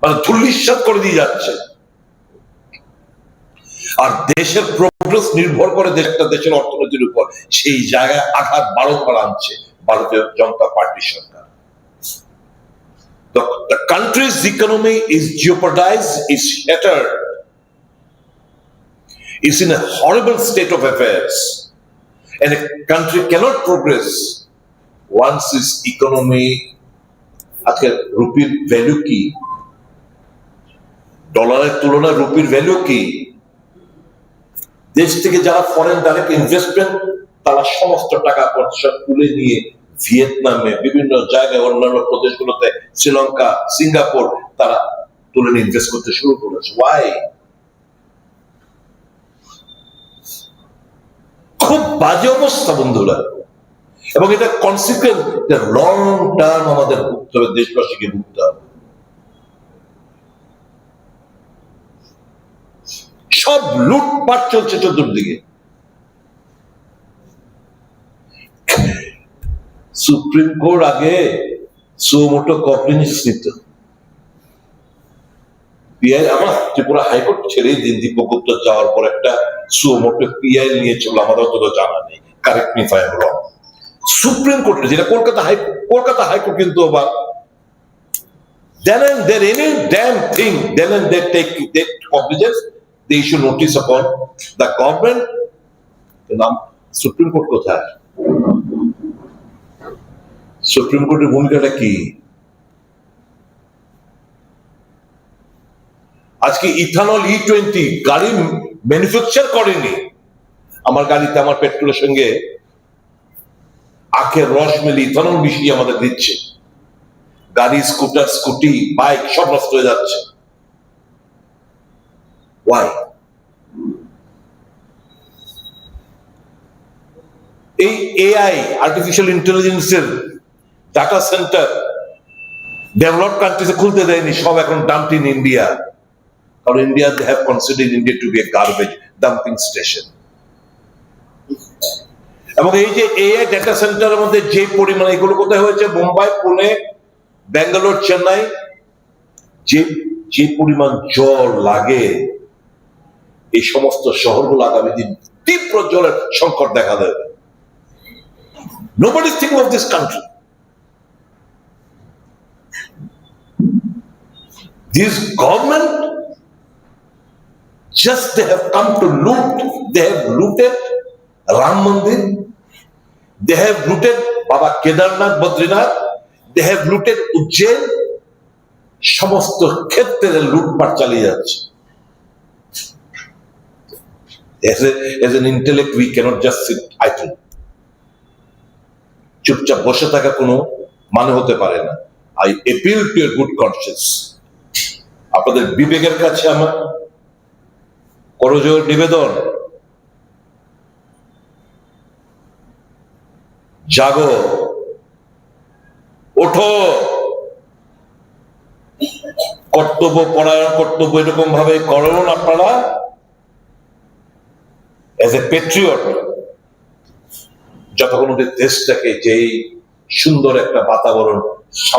মানে ধুলিস্যাৎ করে দিয়ে যাচ্ছে। আর দেশের প্রোগ্রেস নির্ভর করে একটা দেশের অর্থনীতির উপর, সেই জায়গায় আঘাত বারংবার আনছে ভারতীয় জনতা পার্টির সরকার। The country's economy is jeopardized, is shattered, is in a horrible state of affairs, and a country cannot progress once its economy, আজকে রুপির ভ্যালু কি, ডলারের তুলনায় রুপির ভ্যালু কি? দেশ থেকে যারা ফরেন ডাইরেক্ট ইনভেস্টমেন্ট, তারা সমস্ত টাকা পয়সা তুলে নিয়ে ভিয়েতনামে, বিভিন্ন জায়গায়, অন্যান্য প্রদেশগুলোতে, শ্রীলঙ্কা, সিঙ্গাপুর, তারা তুলে নিয়ে ইনভেস্ট করতে শুরু করেছে। ওয়াই? খুব বাজে অবস্থা বন্ধুরা, এবং এটা কনসিকুয়েন্স লং টার্ম আমাদের ভুগতে হবে, দেশবাসীকে ভুগতে হবে। সব লুটপাট চলছে চতুর্দিকে। সুপ্রিম কোর্ট আগে সুমোটো কগনিজেন্স নিত, পিআই আমার ত্রিপুরা হাইকোর্ট ছেড়েই দিন, দীপক গুপ্ত যাওয়ার পর একটা সুমোটো পিআই নিয়েছিল, আমার অত জানা নেই, correct me if I am wrong. Supreme কোর্টে, যেটা কলকাতা হাইকোর্ট কিন্তু আবার then and there any damn thing, then and they take cognizance, they issue notice upon the government. নাম সুপ্রিম কোর্ট কোথায়? সুপ্রিম কোর্টের ভূমিকাটা কি? আজকে ইথানল E20 গাড়ি ম্যানুফ্যাকচার করেনি, আমার গাড়িতে আমার পেট্রোলের সঙ্গে আখের রস মিলে ইথানল মিশিয়ে আমাদের দিচ্ছে। গাড়ি, স্কুটার, স্কুটি, বাইক সব নষ্ট হয়ে যাচ্ছে। ওয়াই? এই এআই, আর্টিফিশিয়াল ইন্টেলিজেন্সের ডাটা সেন্টার ডেভেলপ কান্ট্রিতে খুলতে দেয়নি, সব এখন ডাম্পড ইন ইন্ডিয়া, কারণ India they have considered India to be a garbage dumping station. এবং এই যে এআই ডাটা সেন্টারের মধ্যে যে পরিমাণ, এগুলো কোথায় হয়েছে? মুম্বাই, পুনে, ব্যাঙ্গালোর, চেন্নাই। যে পরিমাণ জল লাগে, এই সমস্ত শহরগুলো আগামী দিন তীব্র জলের সংকট দেখা দেবে। Nobody is thinking of this country. This government just they have come to loot. They have looted Ram Mandir. They have looted Baba Kedarnath, Badrinath. They have looted Ujjain. সমস্ত ক্ষেত্রে লুটপাট চালিয়ে যাচ্ছে। As an intellect, we cannot just sit idle. চুপচাপ বসে থাকা কোনো মানে হতে পারে না। I appeal to your good conscience. আপনাদের বিবেকের কাছে আমার করজোড় নিবেদন, জাগো, ওঠো, কর্তব্য পরায়ণ, কর্তব্য এরকম ভাবে করুন আপনারা। এজ এ পেট্রিয়ট, যতক্ষণ দেশটাকে যেই সুন্দর একটা বাতাবরণ